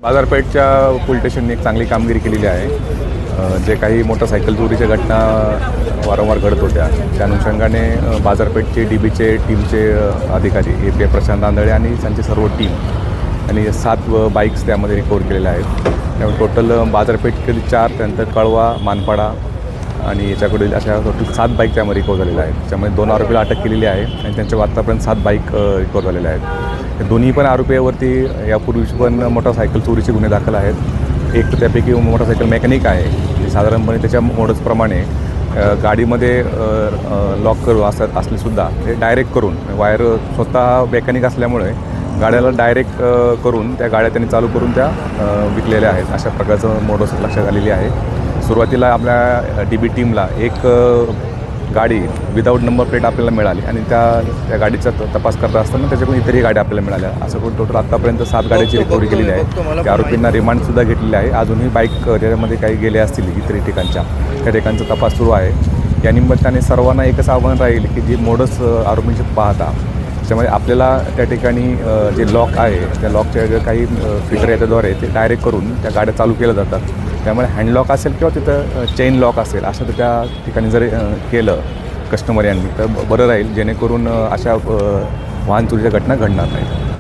बाजारपेठच्या police स्टेशनने एक चांगली कामगिरी केलेली आहे. जे काही मोटरसायकल चोरीच्या घटना वारंवार घडत होत्या त्या अनुषंगाने बाजारपेठचे DBचे टीमचे अधिकारी API प्रशांत आंधळे आणि त्यांची सर्व टीम आणि 7 बाईक्स त्यामध्ये रिकवर केलेल्या आहेत. त्यामुळे टोटल बाजारपेठकडील 4 त्यानंतर कळवा, मानपाडा आणि याच्याकडील अशा टोटल 7 बाईक त्यामध्ये रिकवर झालेल्या आहेत. त्यामुळे 2 आरोपीला अटक केलेली आहे आणि त्यांच्या आत्तापर्यंत 7 बाईक रिकवर झालेल्या आहेत. दोन्ही पण आरोपीवरती यापूर्वी पण मोटरसायकल चोरीचे गुन्हे दाखल आहेत. एक तर त्यापैकी मोटरसायकल मेकॅनिक आहे. साधारणपणे त्याच्या मोडसप्रमाणे गाडीमध्ये लॉक करून असलेसुद्धा ते डायरेक्ट करून वायर स्वतः मेकॅनिक असल्यामुळे गाड्याला डायरेक्ट करून त्या गाड्या त्यांनी चालू करून त्या विकलेल्या आहेत. अशा प्रकारचं मोडस लक्षात आलेली आहे. सुरुवातीला आपल्या DB टीमला एक गाडी विदाऊट नंबर प्लेट आपल्याला मिळाली आणि त्या गाडीचा तपास करत असताना त्याच्याकडून इतरही गाड्या आपल्याला मिळाल्या. असं करून टोटल आत्तापर्यंत 7 गाड्याची रिकव्हरी केलेली आहे. त्या आरोपींना रिमांडसुद्धा घेतलेली आहे. अजूनही बाईक त्याच्यामध्ये काही गेले असतील इतर ठिकाणच्या त्या ठिकाणचा तपास सुरू आहे. या निमित्ताने सर्वांना एकच आव्हान राहील की जी मोडस आरोपींची पाहता त्याच्यामध्ये आपल्याला त्या ठिकाणी जे लॉक आहे त्या लॉकच्या जे काही फिटर याच्याद्वारे ते डायरेक्ट करून त्या गाड्या चालू केल्या जातात. त्यामुळे हँडलॉक असेल किंवा तिथं चेन लॉक असेल असं तर त्या ठिकाणी जर केलं कस्टमर यांनी तर बरं राहील, जेणेकरून अशा वाहन चोरीच्या घटना घडणार नाहीत.